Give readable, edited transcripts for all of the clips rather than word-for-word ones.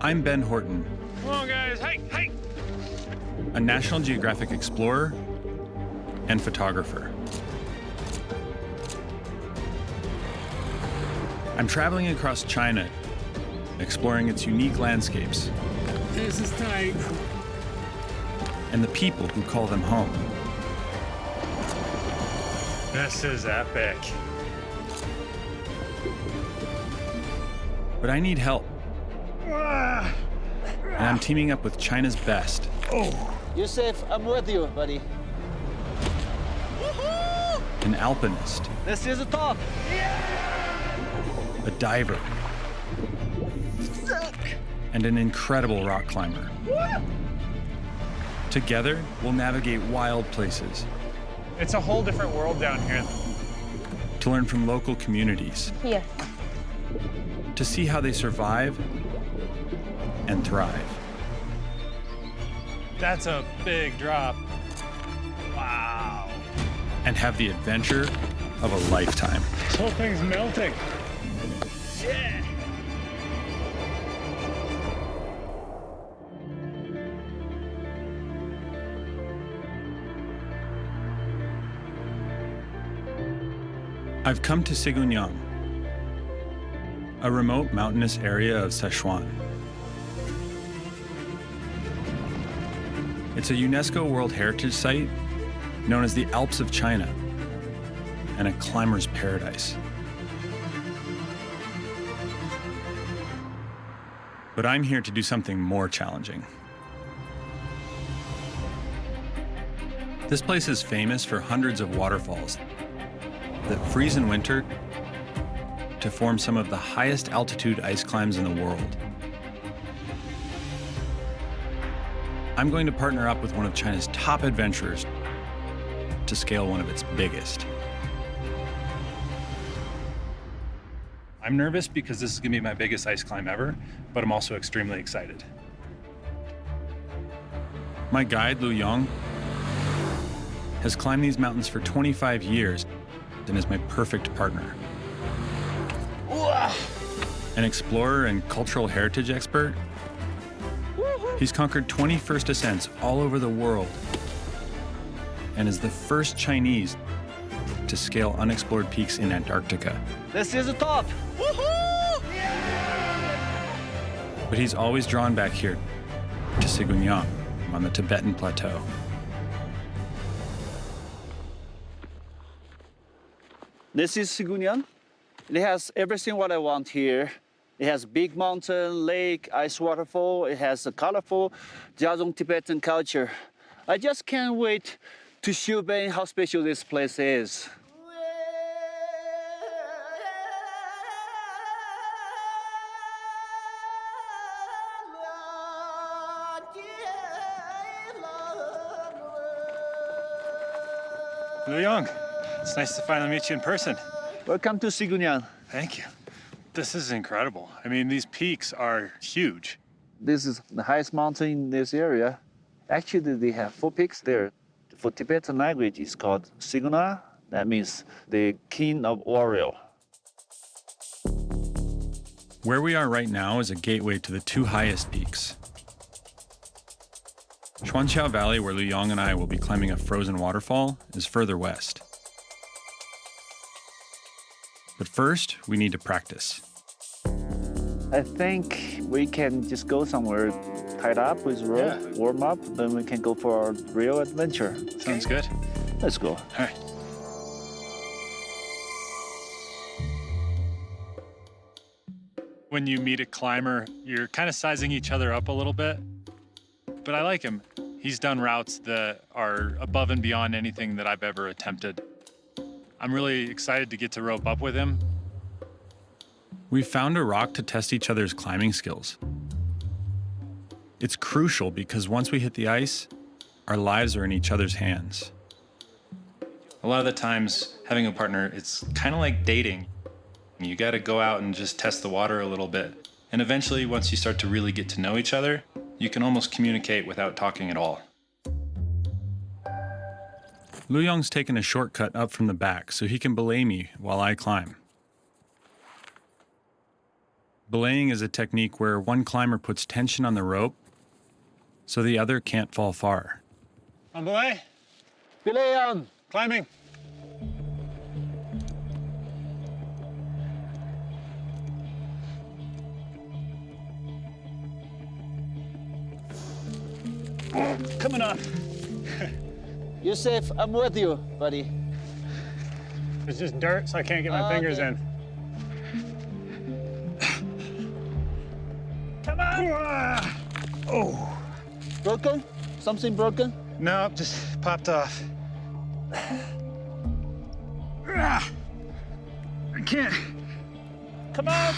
I'm Ben Horton. Come on, guys, hike, hike! A National Geographic explorer and photographer. I'm traveling across China, exploring its unique landscapes. This is tight. And the people who call them home. This is epic. But I need help. And I'm teaming up with China's best. You're safe. I'm with you, buddy. An alpinist. This is the top. A diver. And an incredible rock climber. Together, we'll navigate wild places. It's a whole different world down here. To learn from local communities. Here. To see how they survive and thrive. That's a big drop. Wow. And have the adventure of a lifetime. This whole thing's melting. Yeah. I've come to Sigunyang, a remote mountainous area of Sichuan. It's a UNESCO World Heritage Site known as the Alps of China and a climber's paradise. But I'm here to do something more challenging. This place is famous for hundreds of waterfalls that freeze in winter to form some of the highest altitude ice climbs in the world. I'm going to partner up with one of China's top adventurers to scale one of its biggest. I'm nervous because this is gonna be my biggest ice climb ever, but I'm also extremely excited. My guide, Lu Yong, has climbed these mountains for 25 years and is my perfect partner. An explorer and cultural heritage expert, he's conquered 20 first ascents all over the world and is the first Chinese to scale unexplored peaks in Antarctica. This is the top. But he's always drawn back here to Sigunyang on the Tibetan plateau. This is Sigunyang. It has everything what I want here. It has big mountain, lake, ice waterfall. It has a colorful Jiazhong Tibetan culture. I just can't wait to show Ben how special this place is. Lu Yong, it's nice to finally meet you in person. Welcome to Sigunyang. Thank you. This is incredible. I mean, these peaks are huge. This is the highest mountain in this area. Actually, they have 4 peaks there. For Tibetan language, it's called Siguna. That means the king of warrior. Where we are right now is a gateway to the 2 highest peaks. Xuanqiao Valley, where Lu Yong and I will be climbing a frozen waterfall, is further west. But first, we need to practice. I think we can just go somewhere tied up with rope, warm up, then we can go for a real adventure. Sounds good. Let's go. All right. When you meet a climber, you're kind of sizing each other up a little bit. But I like him. He's done routes that are above and beyond anything that I've ever attempted. I'm really excited to get to rope up with him. We've found a rock to test each other's climbing skills. It's crucial because once we hit the ice, our lives are in each other's hands. A lot of the times, having a partner, it's kind of like dating. You got to go out and just test the water a little bit. And eventually, once you start to really get to know each other, you can almost communicate without talking at all. Lu Yong's taken a shortcut up from the back so he can belay me while I climb. Belaying is a technique where one climber puts tension on the rope so the other can't fall far. On belay? Belay on. Climbing. Coming on. You're safe. I'm with you, buddy. It's just dirt, so I can't get my fingers Okay. in. Come on. Oh. Broken? Something broken? No, just popped off. I can't. Come on.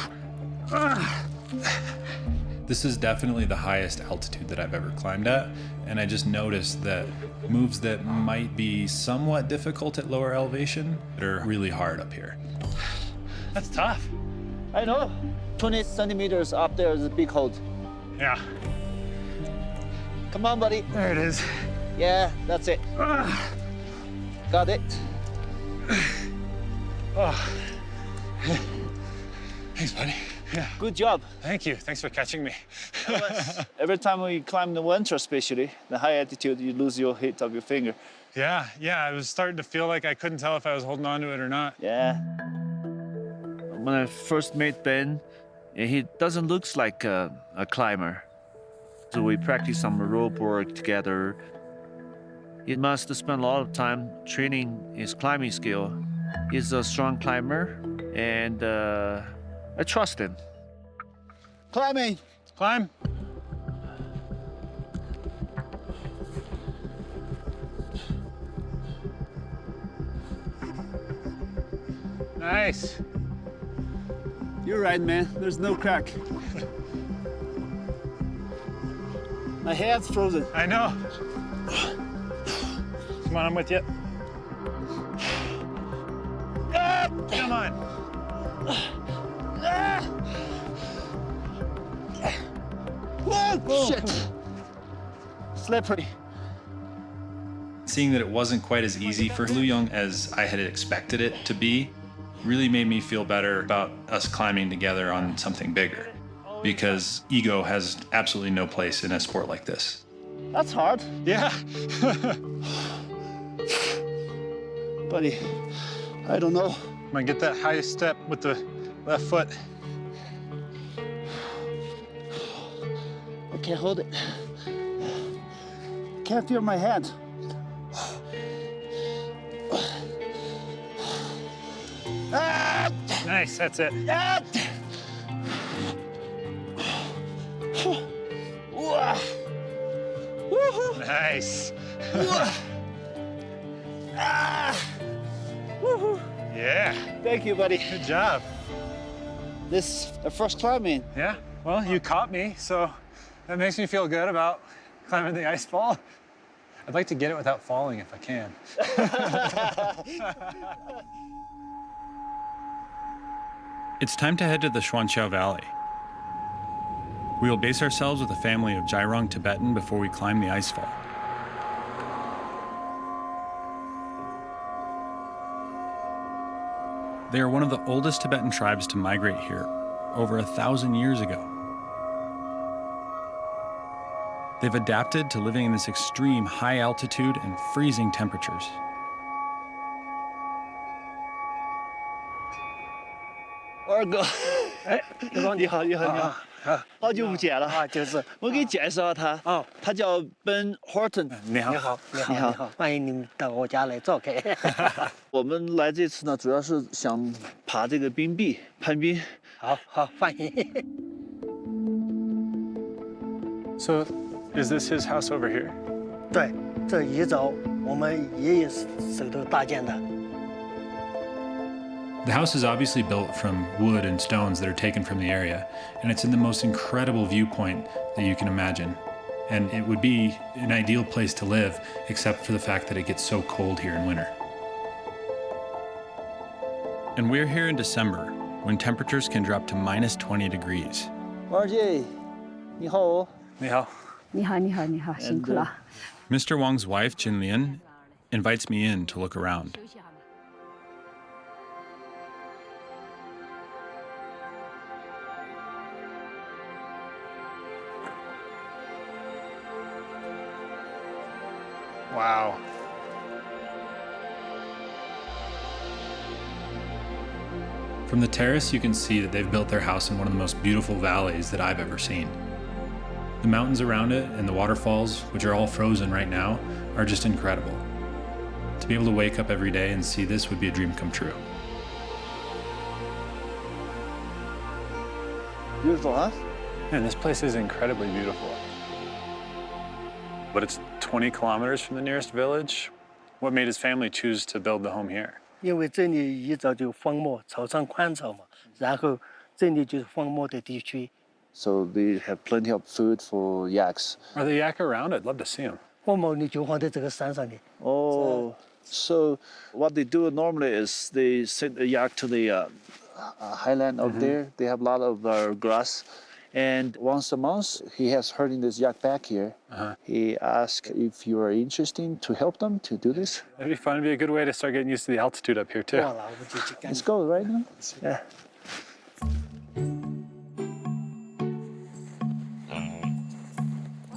This is definitely the highest altitude that I've ever climbed at, and I just noticed that moves that might be somewhat difficult at lower elevation are really hard up here. That's tough. I know. 20 centimeters up there is a big hold. Yeah. Come on, buddy. There it is. Yeah, that's it. Got it. Oh. Thanks, buddy. Yeah. Good job. Thank you. Thanks for catching me. Every time we climb the winter, especially the high altitude, you lose your hit of your finger. Yeah. I was starting to feel like I couldn't tell if I was holding on to it or not. Yeah. When I first met Ben, he doesn't look like a climber. So we practice some rope work together. He must spend a lot of time training his climbing skill. He's a strong climber, and I trust him. Climbing. Climb. Nice. You're right, man. There's no crack. My hand's frozen. I know. Come on, I'm with you. Come on. Oh, shit. Slippery. Seeing that it wasn't quite as easy for Lu Yong as I had expected it to be really made me feel better about us climbing together on something bigger, because ego has absolutely no place in a sport like this. That's hard. Yeah. Buddy, I don't know. I'm gonna get that highest step with the left foot. I can't hold it. Can't feel my hand. Ah! Nice, that's it. Ah! Wah! Woohoo! Nice. Ah! Woohoo! Yeah, Thank you, buddy. good job. This is the first climbing. Yeah, well, you caught me, so that makes me feel good about climbing the ice fall. I'd like to get it without falling if I can. It's time to head to the Xuanqiao Valley. We will base ourselves with a family of Jairong Tibetan before we climb the icefall. They are one of the oldest Tibetan tribes to migrate here, over 1,000 years ago. They've adapted to living in this extreme high altitude and freezing temperatures.二哥，哎，刘光你好，你好，你好，好久不见了。啊，就是我给你介绍他，哦，他叫 Ben Horton。你好。你好，你好，你好你好，欢迎你们到我家来做客。我们来这次呢，主要是想爬这个冰壁，攀冰。好好，欢迎。 So, is this his house over here? 对，这遗早我们爷爷手头搭建的。 The house is obviously built from wood and stones that are taken from the area, and it's in the most incredible viewpoint that you can imagine. And it would be an ideal place to live, except for the fact that it gets so cold here in winter. And we're here in December, when temperatures can drop to minus 20 degrees. 王二姐，你好哦。你好。你好，你好，你好，辛苦了。 Mr. Wang's wife, Jinlian, invites me in to look around. Wow. From the terrace, you can see that they've built their house in one of the most beautiful valleys that I've ever seen. The mountains around it and the waterfalls, which are all frozen right now, are just incredible. To be able to wake up every day and see this would be a dream come true. Beautiful, huh? Man, this place is incredibly beautiful. But it's 20 kilometers from the nearest village. What made his family choose to build the home here? 因为这里一早就荒漠，草场宽草嘛，然后这里就是荒漠的地区。So they have plenty of food for yaks. Are the yak around? I'd love to see them. 荒漠你就放在这个山上的。 Oh, so what they do normally is they send the yak to the highland out there. They have a lot of grass. And once a month, he has herding this yak back here. He asks if you are interested to help them to do this. That'd be fun. It'd be a good way to start getting used to the altitude up here, too. 忘了，我就去干。 Let's go right now. Yeah.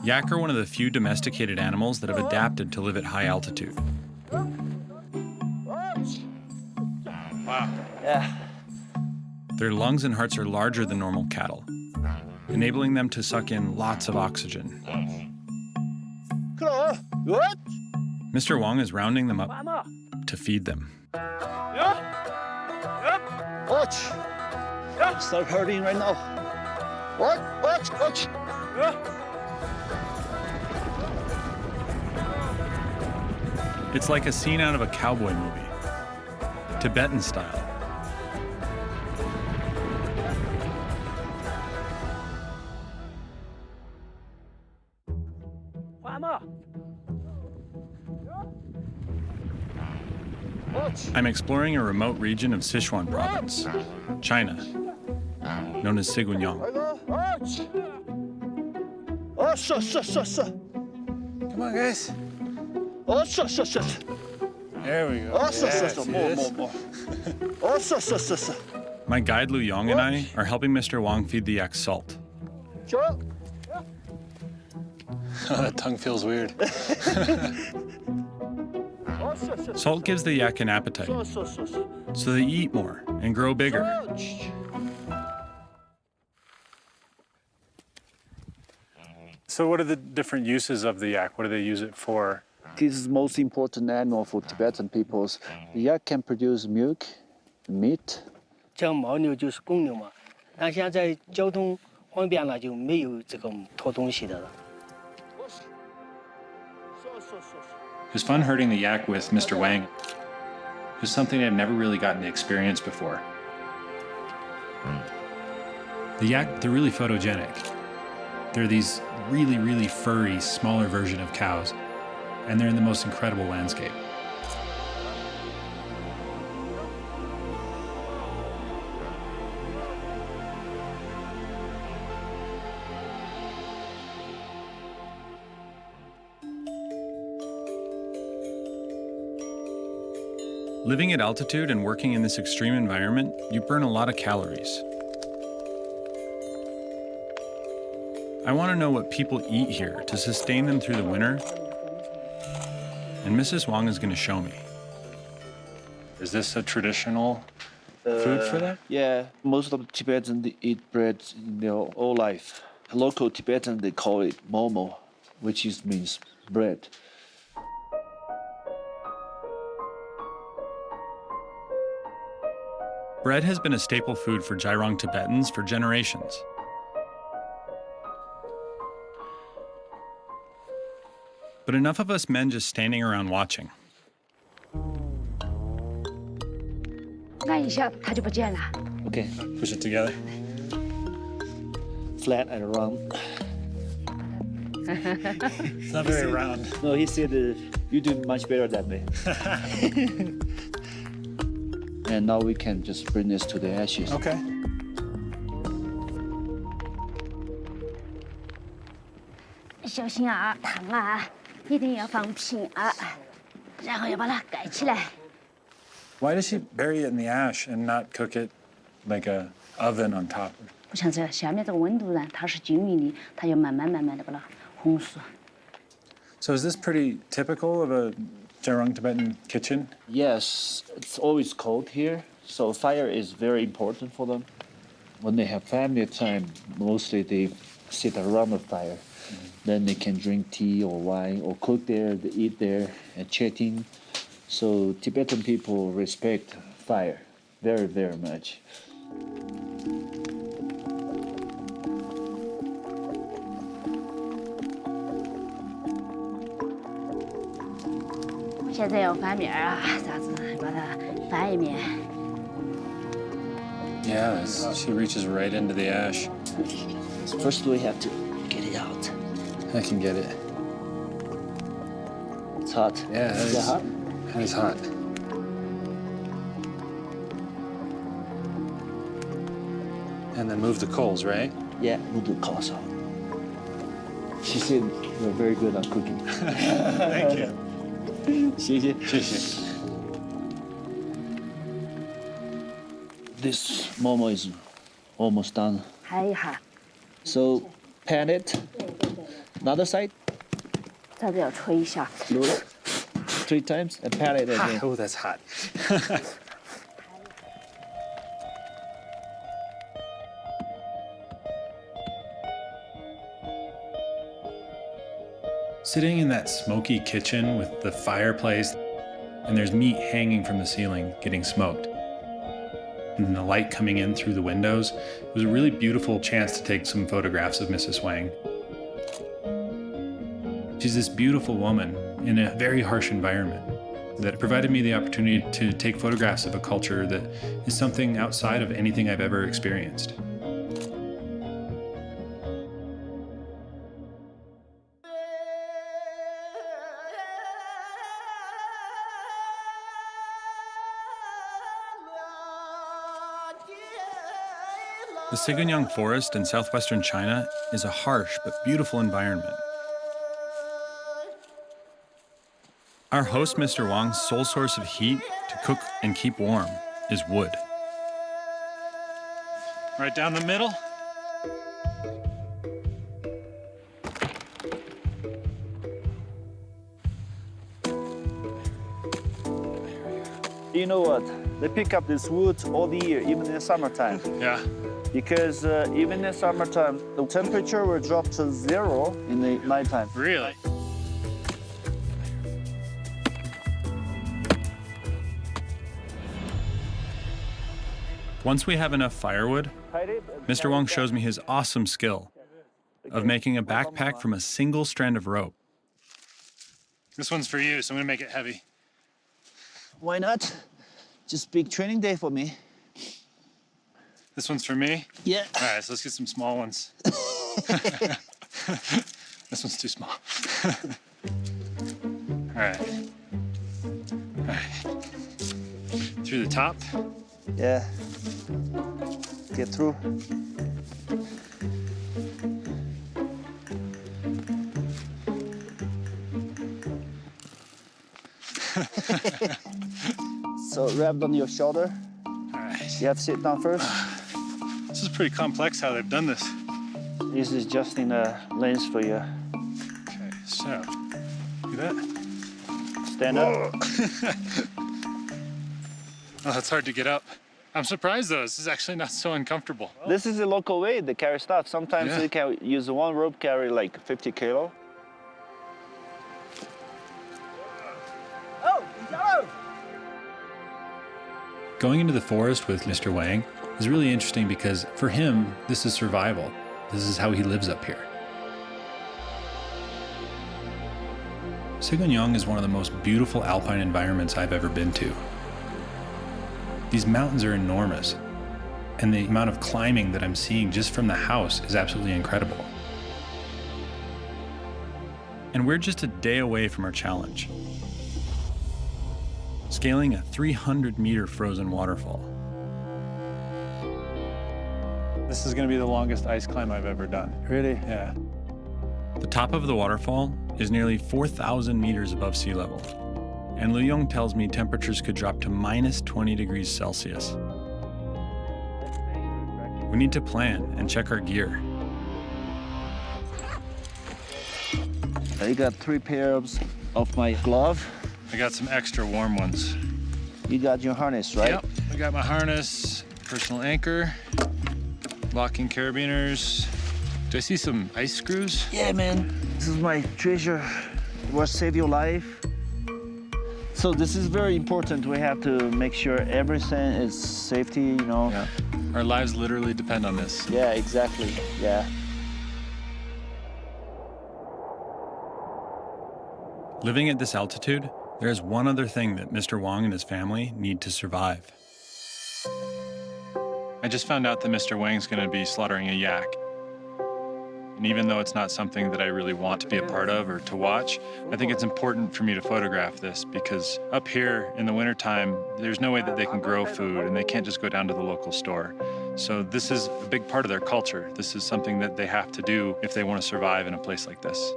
Yak are one of the few domesticated animals that have adapted to live at high altitude. Wow. Yeah. Their lungs and hearts are larger than normal cattle, enabling them to suck in lots of oxygen. What? Mr. Wong is rounding them up to feed them. Watch. Start herding right now. Watch. It's like a scene out of a cowboy movie, Tibetan style. I'm exploring a remote region of Sichuan province, China, known as Sigunyang. Oh, shush. Come on, guys. Oh, shush. There we go. Oh, shush. Yeah, see this? More. Oh, shush. My guide Lu Yong and I are helping Mr. Wong feed the yak salt. Sure. That tongue feels weird. Salt gives the yak an appetite, so they eat more and grow bigger. So what are the different uses of the yak? What do they use it for? This is the most important animal for Tibetan peoples. The yak can produce milk, meat. 像牦牛就是公牛嘛，那现在交通方便了，就没有这个拖东西的了。 It was fun herding the yak with Mr. Wang. It was something I've never really gotten to experience before. The yak, they're really photogenic. They're these really, really furry, smaller version of cows, and they're in the most incredible landscape. Living at altitude and working in this extreme environment, you burn a lot of calories. I want to know what people eat here to sustain them through the winter, and Mrs. Wong is going to show me. Is this a traditional food for them? Yeah, most of the Tibetans they eat bread in their whole life. Local Tibetan they call it momo, which means bread. Bread has been a staple food for Jairong Tibetans for generations. But enough of us men just standing around watching. 按一下它就不见了。 Okay, Push it together. flat and round. It's not very round. No, he said you do much better that way. And now we can just bring this to the ashes. Okay. 小心啊，烫啊，一定要放平啊，然后要把它盖起来。 Why does she bury it in the ash and not cook it like a oven on top? 不像这下面这个温度呢，它是均匀的，它就慢慢的把它烘熟。So is this pretty typical of a Jarung Tibetan kitchen? Yes, it's always cold here, so fire is very important for them. When they have family time, mostly they sit around the fire. Then they can drink tea or wine or cook there, they eat there and chatting. So Tibetan people respect fire very, very much. 现在要翻面啊，啥子把它翻一面。 Yeah, she reaches right into the ash. First we have to get it out. I can get it. It's hot. Yeah, Is that hot? That is hot. And then move the coals, right? Yeah, we'll do coleslaw. She said you're very good at cooking. Thank you. 谢谢。谢谢。 This momo is almost done. 拍一下， So pan it. Another side. 再这样吹一下。 Load it 3 times and pan it again. Oh, that's hot. Sitting in that smoky kitchen with the fireplace, and there's meat hanging from the ceiling getting smoked, and the light coming in through the windows, it was a really beautiful chance to take some photographs of Mrs. Wang. She's this beautiful woman in a very harsh environment that provided me the opportunity to take photographs of a culture that is something outside of anything I've ever experienced. The Sigunyang Forest in southwestern China is a harsh but beautiful environment. Our host, Mr. Wang's sole source of heat to cook and keep warm is wood. Right down the middle. You know what? They pick up this wood all the year, even in the summertime. Yeah. Because even in the summertime, the temperature will drop to 0 in the nighttime. Really? Once we have enough firewood, Mr. Wang shows me his awesome skill of making a backpack from a single strand of rope. This one's for you, so I'm gonna make it heavy. Why not? Just big training day for me. This one's for me. Yeah. All right, so let's get some small ones. This one's too small. All right. All right. Through the top. Yeah. Get through. So wrapped on your shoulder. All right. You have to sit down first. This is pretty complex how they've done this. This is just in a lens for you. Okay, so, do that. Stand up. Oh, that's hard to get up. I'm surprised though, this is actually not so uncomfortable. This is the local way they carry stuff. Sometimes Yeah. they can use one rope carry like 50 kilo. Going into the forest with Mr. Wang is really interesting because for him, this is survival. This is how he lives up here. Sigunyang is one of the most beautiful alpine environments I've ever been to. These mountains are enormous, and the amount of climbing that I'm seeing just from the house is absolutely incredible. And we're just a day away from our challenge. Scaling a 300-meter frozen waterfall. This is gonna be the longest ice climb I've ever done. Really? Yeah. The top of the waterfall is nearly 4,000 meters above sea level, and Lu Yong tells me temperatures could drop to minus 20 degrees Celsius. We need to plan and check our gear. I got 3 pairs of my glove. I got some extra warm ones. You got your harness, right? Yep, I got my harness, personal anchor, locking carabiners. Do I see some ice screws? Yeah, man. This is my treasure. It will save your life. So this is very important. We have to make sure everything is safety, you know. Yeah. Our lives literally depend on this. Yeah, exactly. Yeah. Living at this altitude, there is one other thing that Mr. Wong and his family need to survive. I just found out that Mr. Wang's gonna be slaughtering a yak. And even though it's not something that I really want to be a part of or to watch, I think it's important for me to photograph this because up here in the wintertime, there's no way that they can grow food and they can't just go down to the local store. So this is a big part of their culture. This is something that they have to do if they want to survive in a place like this.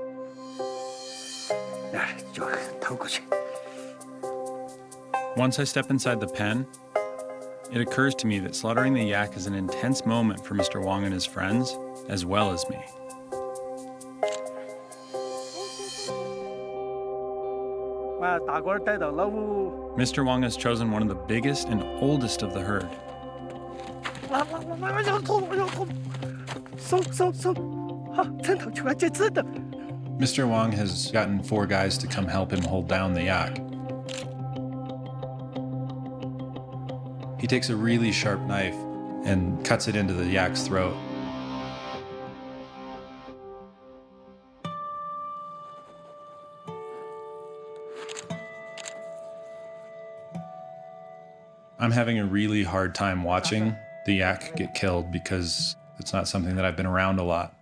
Once I step inside the pen, it occurs to me that slaughtering the yak is an intense moment for Mr. Wong and his friends, as well as me. Mr. Wong has chosen one of the biggest and oldest of the herd. Mr. Wong has gotten 4 guys to come help him hold down the yak. He takes a really sharp knife and cuts it into the yak's throat. I'm having a really hard time watching the yak get killed because it's not something that I've been around a lot.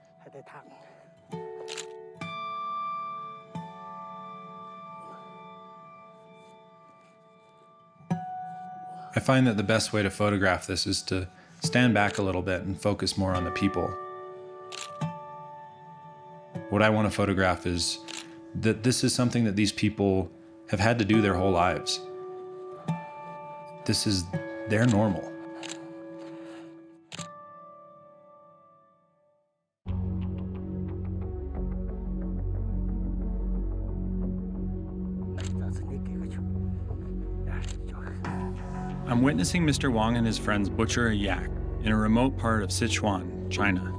I find that the best way to photograph this is to stand back a little bit and focus more on the people. What I want to photograph is that this is something that these people have had to do their whole lives. This is their normal. I'm witnessing Mr. Wong and his friends butcher a yak in a remote part of Sichuan, China.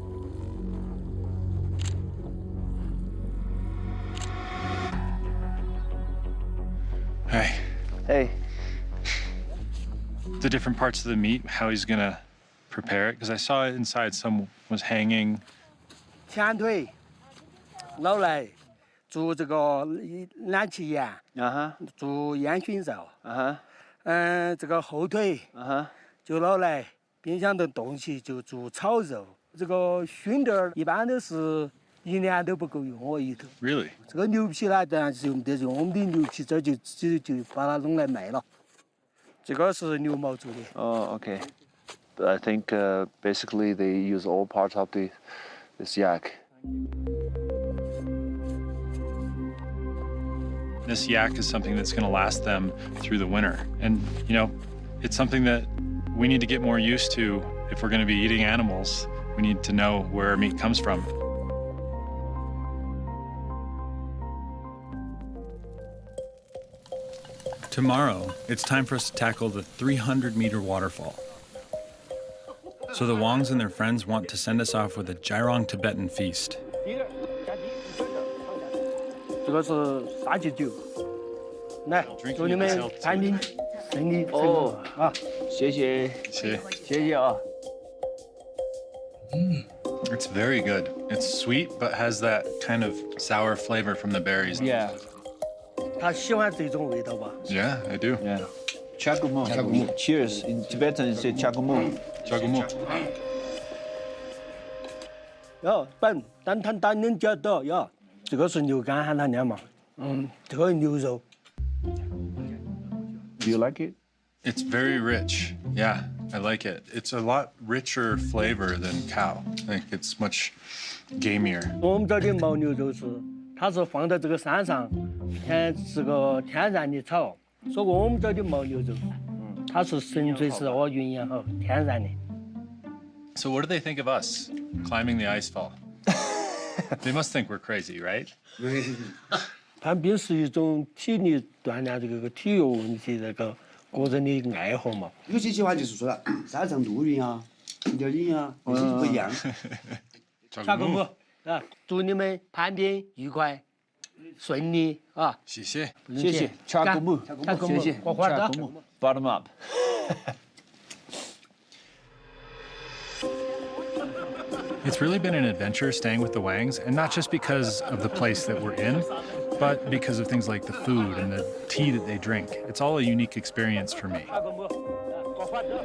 Hey, Hey. the different parts of the meat, how he's gonna prepare it, because I saw inside some was hanging. 前腿、老来做这个蓝鳍盐，做烟熏肉。这个后腿，就拿来冰箱的东西就做炒肉。这个熏点儿一般都是1年都不够用我一头。Really? 这个牛皮呢，当然是用得用，我们的牛皮这就把它弄来卖了。这个是牛毛做的。Oh, okay. I think basically they use all parts of this yak. This yak is something that's going to last them through the winter. And, you know, it's something that we need to get more used to if we're going to be eating animals. We need to know where our meat comes from. Tomorrow, it's time for us to tackle the 300-meter waterfall. So the Wongs and their friends want to send us off with a Jirong Tibetan feast. 这个是沙棘酒，来，祝你们产品顺利成功啊！谢谢。See? 谢谢啊。 It's very good. It's sweet, but has that kind of sour flavor from the berries. Yeah. 他喜欢这种味道吧？ Yeah, I do. Yeah. Chagumu. Cheers. In Tibetan, you say chagumu. Chagumu. 要但他当能叫到要，这个是牛肝喊他念嘛，这个牛肉。 Do you like it? It's very rich. Yeah, I like it. It's a lot richer flavor than cow. I think it's much gamier. 我们这儿的牦牛肉是，它是放在这个山上，是个天然的草。说过我们这儿的牦牛肉，它是纯粹是营养好，天然的。 So what do they think of us climbing the ice fall? They must think we're crazy, right? 攀冰是一种体力锻炼这个体育问题这个个人的爱好嘛。有些计划就是说了，山上露营啊，听点音啊，那些就不一样。下个舞啊，祝你们攀冰愉快、顺利啊！谢谢。谢谢。恰古木，谢谢。挂花的。 Bottom up. It's really been an adventure staying with the Wangs, and not just because of the place that we're in, but because of things like the food and the tea that they drink. It's all a unique experience for me. 下个舞，挂花的。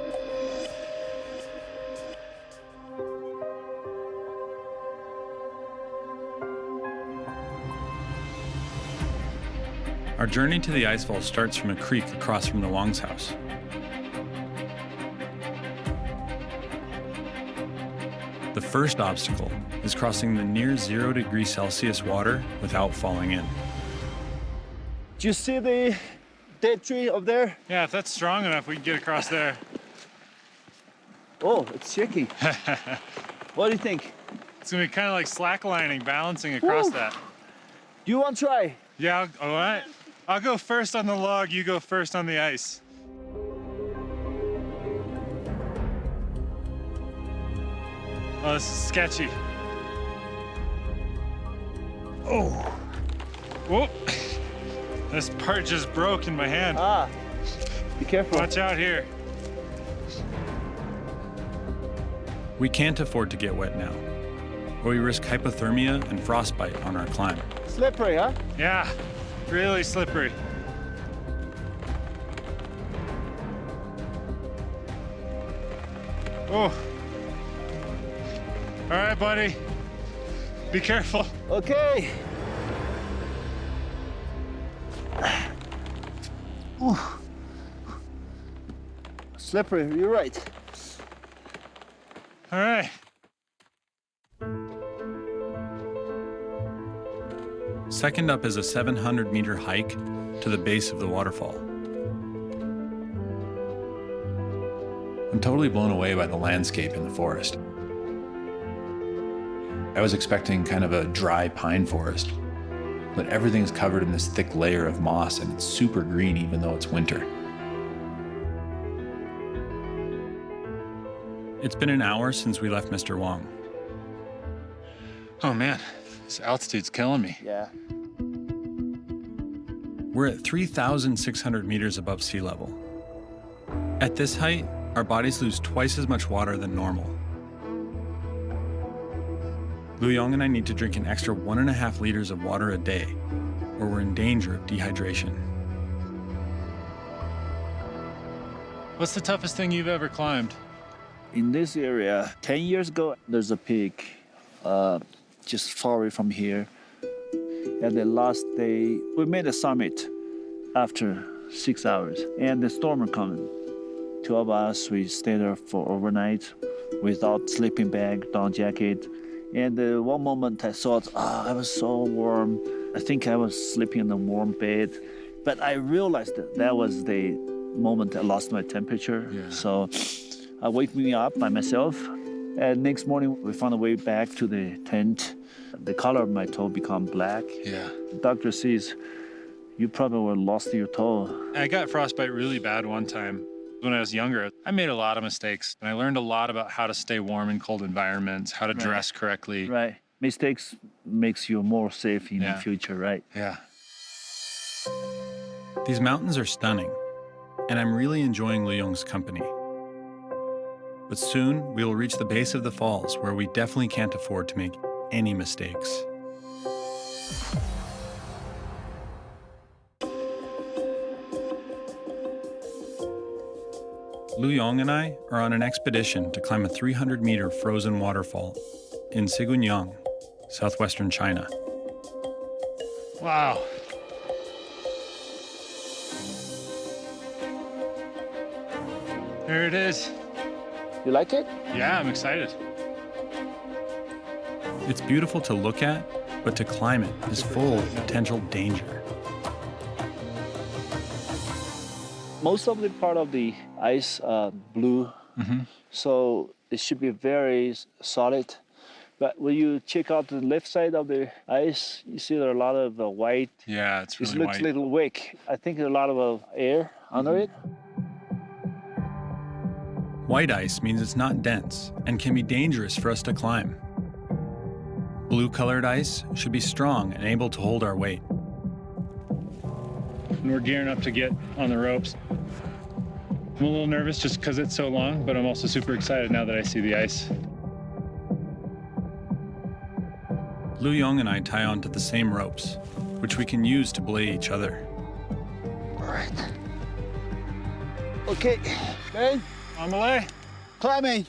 Our journey to the icefall starts from a creek across from the Wong's house. The first obstacle is crossing the near 0 degrees Celsius water without falling in. Do you see the dead tree up there? Yeah, if that's strong enough, we can get across there. Oh, it's shaky. What do you think? It's gonna be kind of like slacklining, balancing across Woo. that. Do you want to try? Yeah, all right. I'll go first on the log, you go first on the ice. Oh, this is sketchy. Oh. Whoop. This part just broke in my hand. Ah, be careful. Watch out here. We can't afford to get wet now, or we risk hypothermia and frostbite on our climb. Slippery, huh? Yeah, really slippery. Oh. All right, buddy. Be careful. Okay. Ooh. Slippery, you're right. All right. Second up is a 700-meter hike to the base of the waterfall. I'm totally blown away by the landscape in the forest. I was expecting kind of a dry pine forest, but everything's covered in this thick layer of moss and it's super green even though it's winter. It's been an hour since we left Mr. Wong. Oh man, this altitude's killing me. Yeah. We're at 3,600 meters above sea level. At this height, our bodies lose twice as much water than normal. Lu Yong and I need to drink an extra 1.5 liters of water a day, or we're in danger of dehydration. What's the toughest thing you've ever climbed? In this area, 10 years ago, there's a peak just far away from here. And the last day, we made a summit after 6 hours, and the storm coming. 2 of us, we stayed there for overnight without sleeping bag, down jacket. And one moment I thought, I was so warm. I think I was sleeping in a warm bed. But I realized that was the moment I lost my temperature. Yeah. So I wake me up by myself. And next morning, we found a way back to the tent. The color of my toe become black. Yeah. The doctor says, you probably were lost your toe. I got frostbite really bad one time. When I was younger, I made a lot of mistakes, and I learned a lot about how to stay warm in cold environments, how to dress correctly. Right. Mistakes makes you more safe in the future, right? Yeah. These mountains are stunning, and I'm really enjoying Lu Yong's company. But soon, we will reach the base of the falls where we definitely can't afford to make any mistakes. Lu Yong and I are on an expedition to climb a 300-meter frozen waterfall in Sigunyang, southwestern China. Wow. There it is. You like it? Yeah, I'm excited. It's beautiful to look at, but to climb it is full of potential danger. Most of the part of the ice blue, so it should be very solid. But when you check out the left side of the ice, you see there are a lot of white. Yeah, it's really It looks white. a little weak. I think there's a lot of air under it. White ice means it's not dense and can be dangerous for us to climb. Blue-colored ice should be strong and able to hold our weight. And we're gearing up to get on the ropes. I'm a little nervous just because it's so long, but I'm also super excited now that I see the ice. Lu Yong and I tie onto the same ropes, which we can use to belay each other. All right. Okay, Ben, On belay. climbing.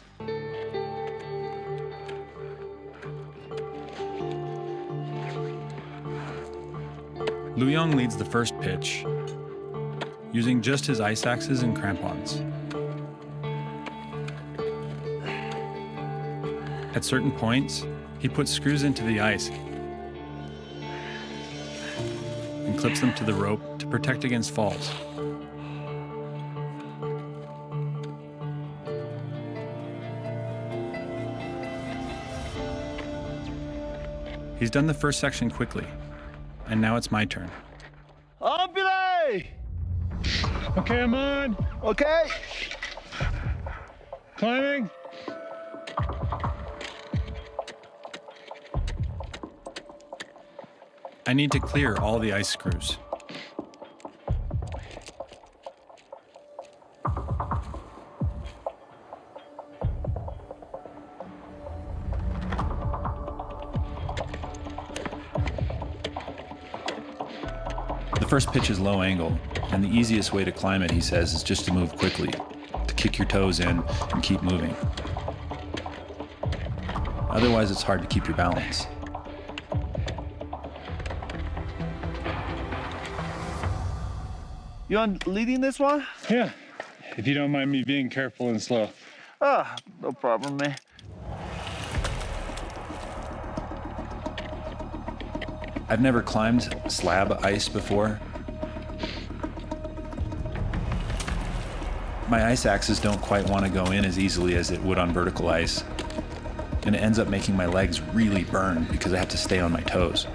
Lu Yong leads the first pitch, using just his ice axes and crampons. At certain points, he puts screws into the ice and clips them to the rope to protect against falls. He's done the first section quickly, and now it's my turn. On belay. Okay, I'm on. Okay. Climbing. I need to clear all the ice screws. The first pitch is low angle, and the easiest way to climb it, he says, is just to move quickly, to kick your toes in and keep moving. Otherwise, it's hard to keep your balance. You on leading this one? Yeah. If you don't mind me being careful and slow. Ah, no problem, man. I've never climbed slab ice before. My ice axes don't quite want to go in as easily as it would on vertical ice, and it ends up making my legs really burn because I have to stay on my toes.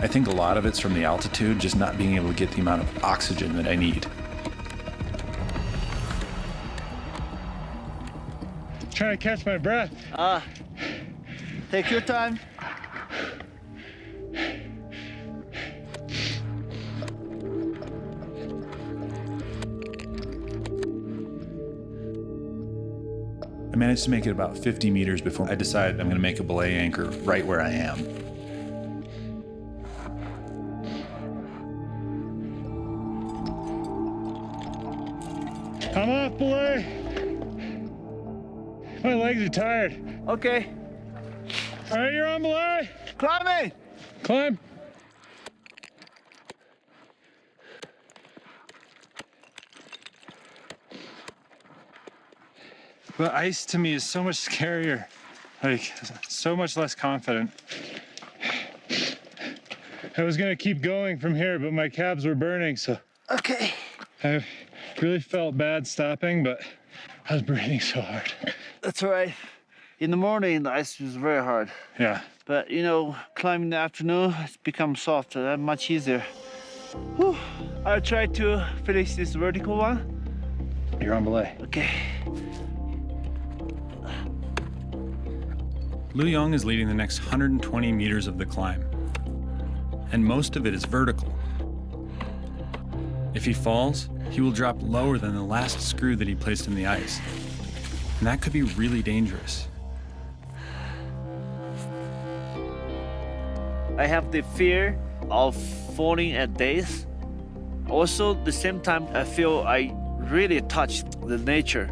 I think a lot of it's from the altitude, just not being able to get the amount of oxygen that I need. Trying to catch my breath. Take your time. I managed to make it about 50 meters before I decided I'm going to make a belay anchor right where I am. I'm off belay. My legs are tired. Okay, All right, you're on belay. climbing. Climb. But ice to me is so much scarier. Like, so much less confident. I was gonna keep going from here, but my calves were burning, so Okay. I really felt bad stopping, but I was breathing so hard. That's all right. In the morning, the ice was very hard. Yeah. But, you know, climbing in the afternoon, it's become softer. That's much easier. Whew. I'll try to finish this vertical one. You're on belay. Okay. Lu Yong is leading the next 120 meters of the climb, and most of it is vertical. If he falls, he will drop lower than the last screw that he placed in the ice, and that could be really dangerous. I have the fear of falling at days. Also, at the same time, I feel I really touched the nature.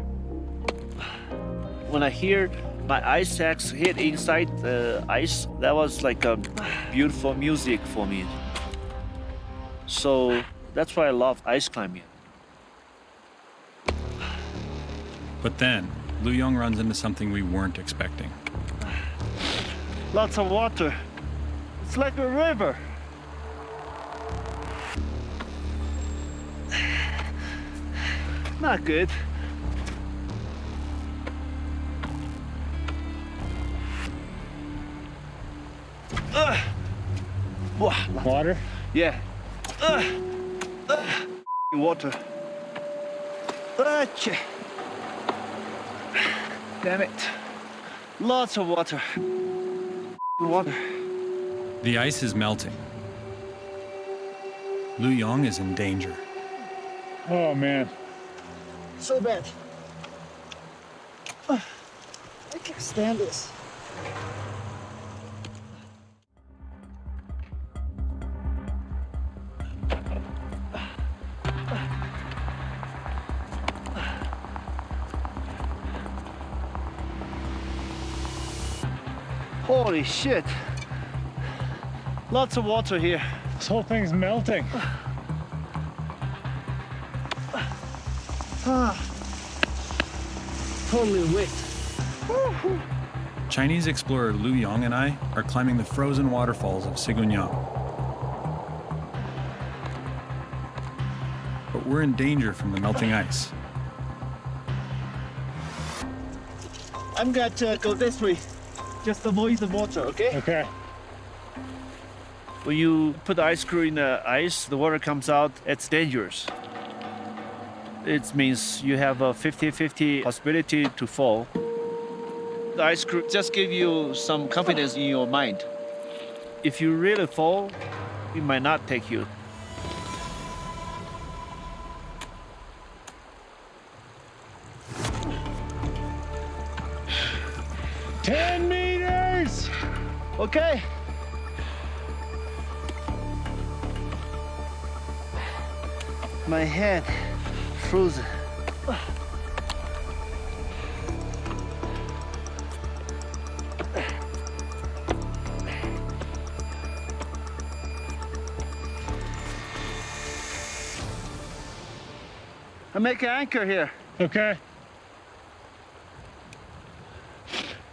When I hear my ice axe hit inside the ice, that was like a beautiful music for me. So that's why I love ice climbing. But then, Lu Yong runs into something we weren't expecting. Lots of water. It's like a river. Not good. Water? Yeah. Water. Achoo. Damn it. Lots of water. Water. The ice is melting. Lu Yong is in danger. Oh, man. So bad. I can't stand this. Holy shit. Lots of water here. This whole thing's melting. Totally wet. Chinese explorer Lu Yong and I are climbing the frozen waterfalls of Sigunyang. But we're in danger from the melting ice. I'm going to go this way. Just avoid the water, okay? Okay. When you put the ice screw in the ice, the water comes out, it's dangerous. It means you have a 50-50 possibility to fall. The ice screw just give you some confidence in your mind. If you really fall, it might not take you. $10 meters! Okay. My head frozen. I make an anchor here. Okay.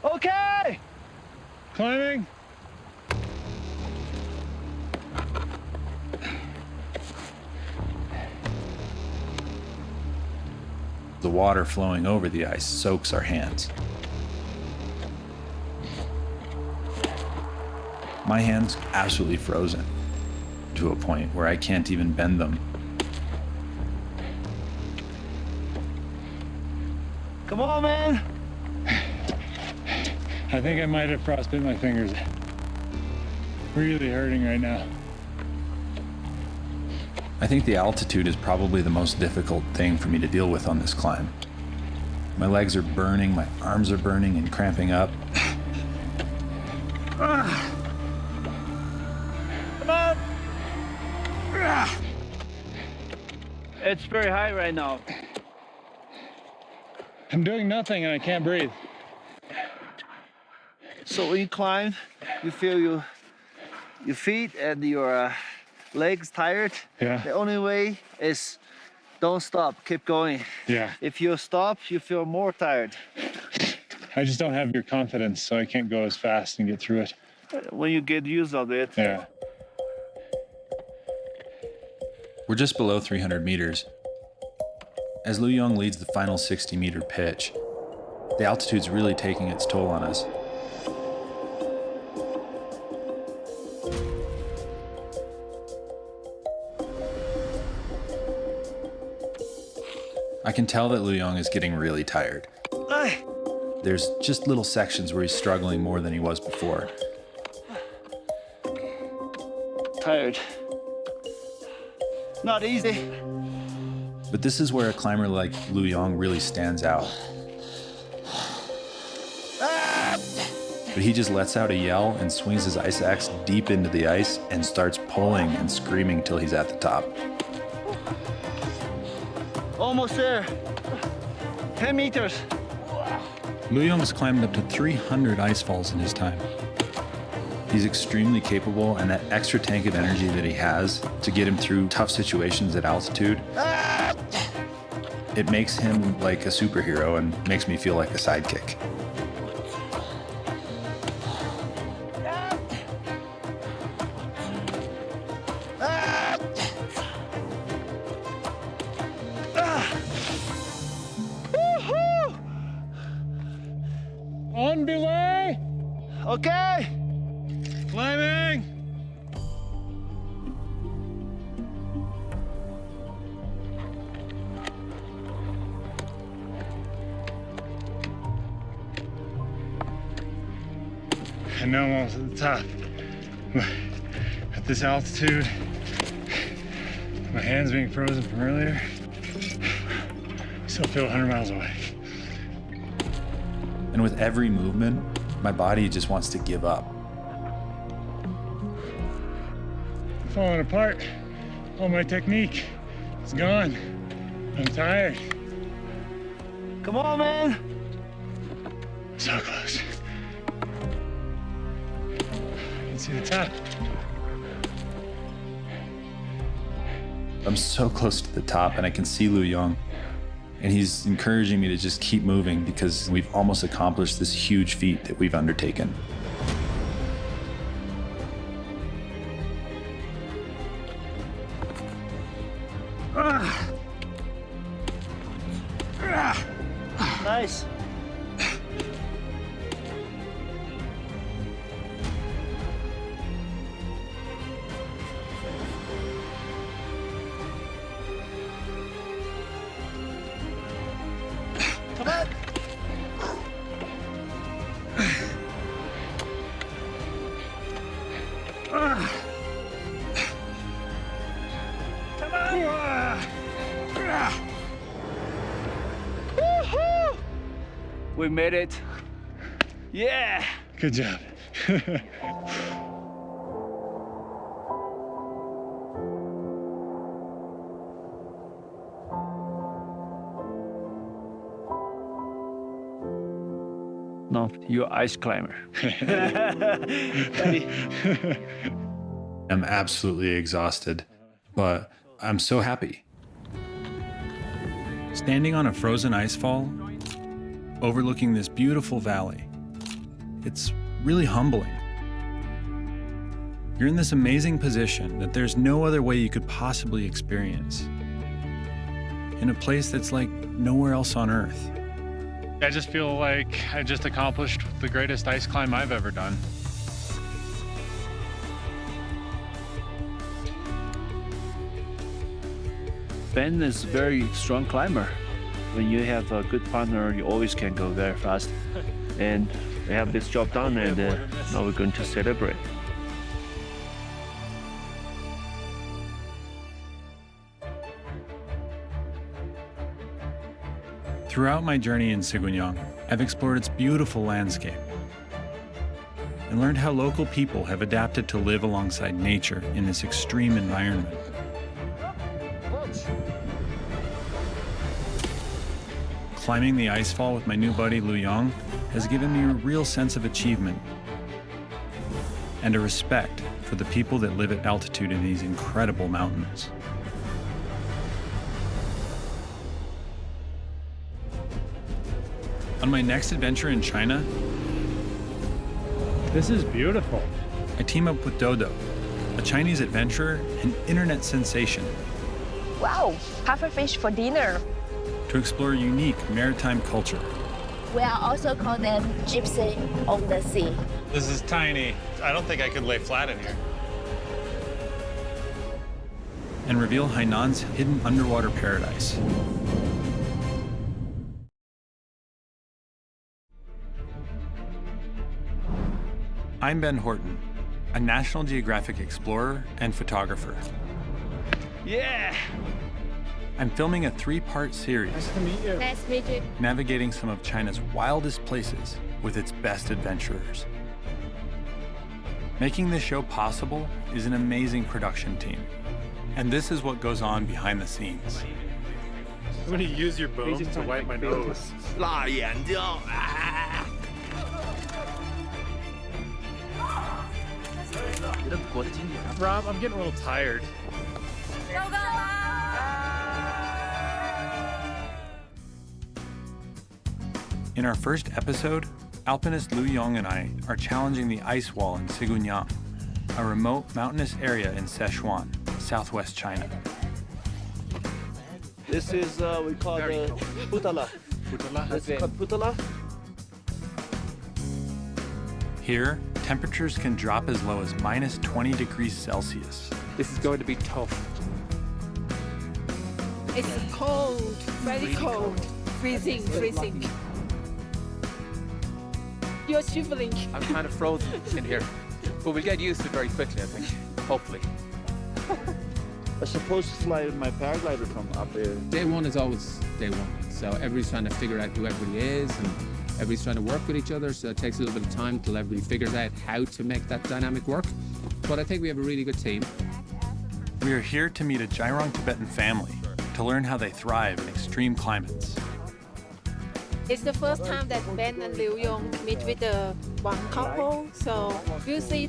Okay. Climbing. The water flowing over the ice soaks our hands. My hands absolutely frozen to a point where I can't even bend them. Come on, man. I think I might have frostbit my fingers. Really hurting right now. I think the altitude is probably the most difficult thing for me to deal with on this climb. My legs are burning, my arms are burning and cramping up. Come on. It's very high right now. I'm doing nothing and I can't breathe. So when you climb, you feel your feet and your legs tired. Yeah. The only way is don't stop, keep going. Yeah. If you stop, you feel more tired. I just don't have your confidence, so I can't go as fast and get through it. When you get used of it. Yeah. We're just below 300 meters. As Lu Yong leads the final 60-meter pitch, the altitude's really taking its toll on us. I can tell that Lu Yong is getting really tired. There's just little sections where he's struggling more than he was before. Tired. Not easy. But this is where a climber like Lu Yong really stands out. But he just lets out a yell and swings his ice axe deep into the ice and starts pulling and screaming till he's at the top. Almost there. 10 meters. Lu Yong has climbed up to 300 ice falls in his time. He's extremely capable, and that extra tank of energy that he has to get him through tough situations at altitude, it makes him like a superhero and makes me feel like a sidekick. On belay! Okay. Climbing! And now I'm almost at the top. At this altitude, my hands being frozen from earlier, I still feel 100 miles away. And with every movement, my body just wants to give up. Falling apart. All my technique is gone. I'm tired. Come on, man. So close. I can see the top. I'm so close to the top and I can see Lu Yong. And he's encouraging me to just keep moving because we've almost accomplished this huge feat that we've undertaken. Nice. Come on. Come on. Woo-hoo! We made it. Yeah. Good job. No, you're ice climber. I'm absolutely exhausted, but I'm so happy. Standing on a frozen ice fall, overlooking this beautiful valley, it's really humbling. You're in this amazing position that there's no other way you could possibly experience. In a place that's like nowhere else on Earth. I just feel like I just accomplished the greatest ice climb I've ever done. Ben is a very strong climber. When you have a good partner, you always can go very fast. And we have this job done, and now we're going to celebrate. Throughout my journey in Sigunyang, I've explored its beautiful landscape and learned how local people have adapted to live alongside nature in this extreme environment. Climbing the icefall with my new buddy Lu Yong has given me a real sense of achievement and a respect for the people that live at altitude in these incredible mountains. On my next adventure in China, This is beautiful. I team up with Dodo, a Chinese adventurer and internet sensation, Wow, pufferfish for dinner. to explore unique maritime culture. We are also call them gypsy on the sea. This is tiny. I don't think I could lay flat in here. And reveal Hainan's hidden underwater paradise. I'm Ben Horton, a National Geographic explorer and photographer. Yeah! I'm filming a 3-part series Nice to meet you. Nice to meet you. navigating some of China's wildest places with its best adventurers. Making this show possible is an amazing production team. And this is what goes on behind the scenes. I'm gonna use your boom to wipe my nose. Rob, I'm getting a little tired. In our first episode, alpinist Lu Yong and I are challenging the ice wall in Sigunyang, a remote mountainous area in Sichuan, southwest China. This is, we call the putala. Putala? This is called putala. Here, temperatures can drop as low as minus 20 degrees Celsius. This is going to be tough. It's cold, very cold. Freezing, freezing. You're shivering. I'm kind of frozen in here. But we'll get used to it very quickly, I think. Hopefully. I'm supposed to fly my paraglider from up there. Day one is always day one. So everybody's trying to figure out who everybody is, and everybody's trying to work with each other. So it takes a little bit of time till everybody figures out how to make that dynamic work. But I think we have a really good team. We are here to meet a Jairong Tibetan family to learn how they thrive in extreme climates. It's the first time that Ben and Liu Yong meet with the one couple. So we'll see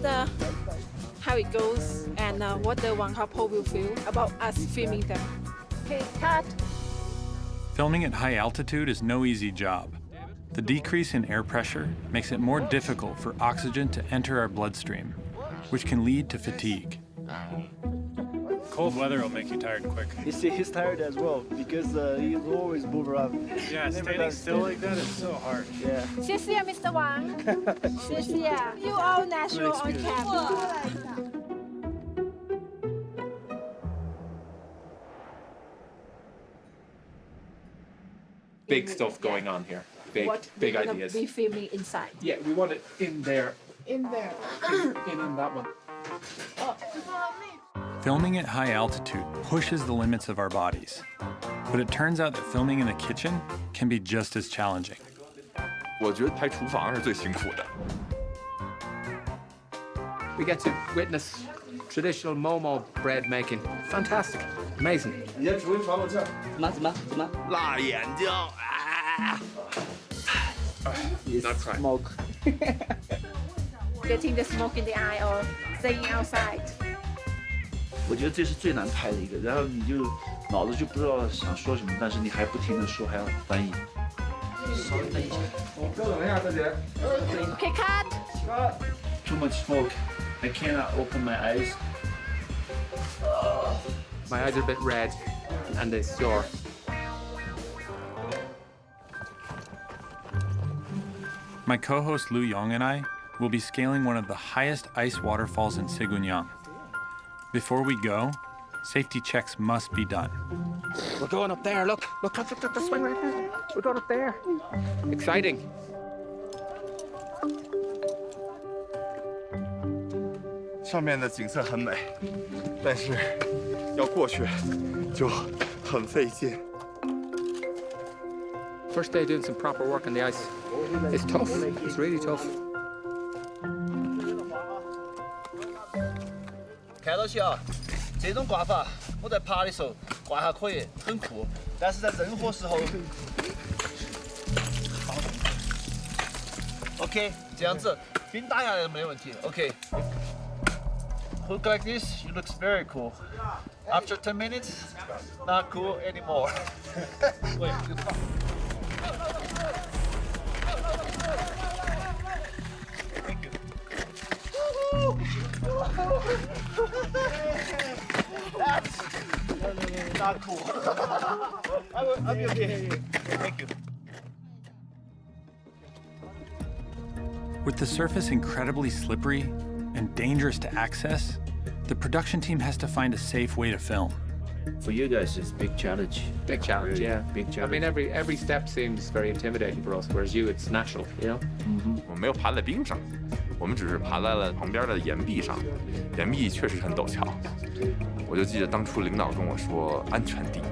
how it goes and what the one couple will feel about us filming them. Okay, cut. Filming at high altitude is no easy job. The decrease in air pressure makes it more difficult for oxygen to enter our bloodstream, which can lead to fatigue. Cold weather will make you tired quick. You see, he's tired as well because he's always move around. Yeah, standing still like that is so hard. Yeah. 谢谢 Mr. Wang. 谢谢. You all natural on camera. Big stuff going on here. Big ideas. Be filming inside. Yeah, we want it in there. In there. In on that one. Filming at high altitude pushes the limits of our bodies. But it turns out that filming in the kitchen can be just as challenging. 我觉得拍厨房是最辛苦的。 We get to witness traditional Momo bread making. Fantastic. Amazing. 你先厨艺传我这儿。怎么？辣眼睛啊！ Not trying. Smoke. Getting the smoke in the eye or staying outside. 我觉得这是最难拍的一个，然后你就脑子就不知道想说什么，但是你还不停的说，还要翻译。稍微等一下。稍等一下，大姐。 Okay, cut. Too much smoke. I cannot open my eyes. My eyes are a bit red and they sore. My co-host Liu Yong and I will be scaling one of the highest ice waterfalls in Sigunyang. Before we go, safety checks must be done. We're going up there, look, the swing right there. We're going up there. Exciting. 上面的景色很美，但是要过去就很费劲。 First day doing some proper work on the ice. It's tough. It's really tough. 看到起啊，这种挂法我在爬的时候挂下可以，很酷，但是在任何时候。OK， 这样子冰打下来没问题。OK。 Hook like this, it looks very cool. After 10 minutes, not cool anymore. Wait. Thank you. That's not cool. I'll be okay. Thank you. With the surface incredibly slippery and dangerous to access, the production team has to find a safe way to film. For you guys, it's a big challenge. Big challenge, Really yeah. big challenge. I mean, every step seems very intimidating for us, whereas you, it's natural, you know? 我们没有爬在冰上，我们只是爬在了旁边的岩壁上，岩壁确实很陡峭。我就记得当初领导跟我说，安全第一。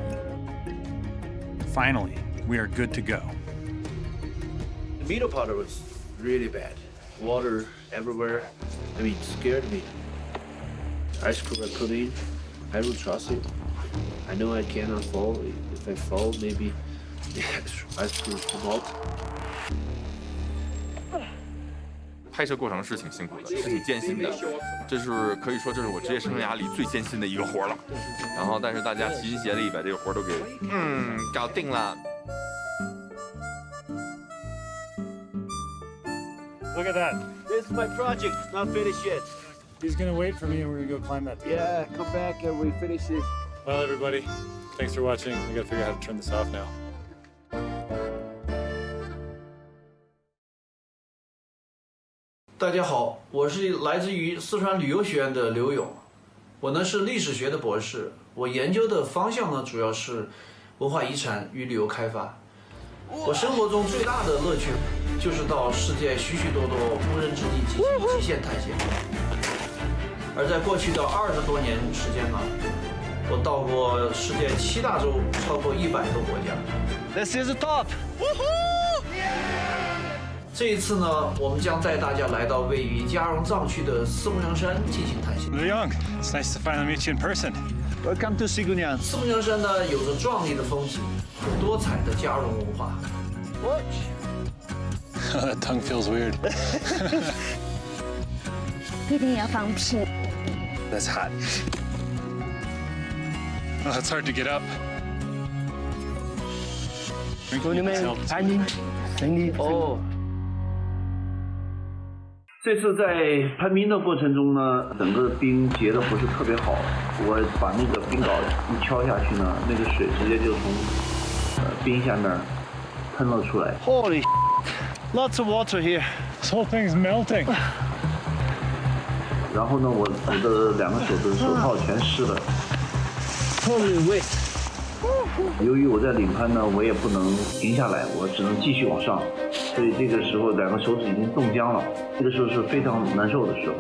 Finally, we are good to go. The middle part was really bad. Water everywhere. I mean, it scared me. Ice cream I put in, I will trust it. I know I cannot fall. If I fall, maybe the ice cream will come out. 拍摄过程是挺辛苦的，是挺艰辛的，这是可以说这是我职业生涯里最艰辛的一个活了。然后，但是大家齐心协力把这个活都给搞定了。 Look at that. This is my project, not finished yet. He's gonna wait for me and we're gonna go climb that. Yeah, come back and we finish it. Well, everybody, thanks for watching. We gotta figure out how to turn this off now. 大家好，我是来自于四川旅游学院的刘勇，我呢是历史学的博士，我研究的方向呢主要是文化遗产与旅游开发。我生活中最大的乐趣就是到世界许许多多无人之地进行极限探险。而在过去的20多年时间呢，我到过世界7大洲超过100个国家。This is the top. 这一次呢，我们将带大家来到位于嘉绒藏区的四姑娘山进行探险。 Liu Yong, it's nice to finally meet you in person. Welcome to 四姑娘。四姑娘山呢，有着壮丽的风景和多彩的嘉绒文化。That tongue feels weird. 一定要放平。 That's hot. Oh, it's hard to get up. 祝你们攀冰顺利。哦。这次在攀冰的过程中呢，整个冰结的不是特别好，我把那个冰镐一敲下去呢，那个水直接就从冰下面喷了出来。Holy lots of water here. This whole thing's melting. 然后呢，我的2个手的手套全湿了。Holy wet. 由于我在领攀呢，我也不能停下来，我只能继续往上，所以这个时候2个手指已经冻僵了，这个时候是非常难受的时候。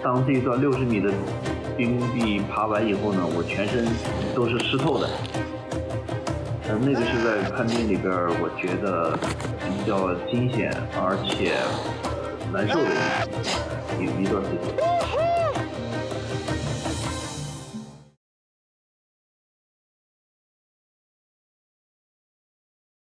当这一段60米的冰壁爬完以后呢，我全身都是湿透的。那个是在攀冰里边，我觉得比较惊险而且难受的一段时间。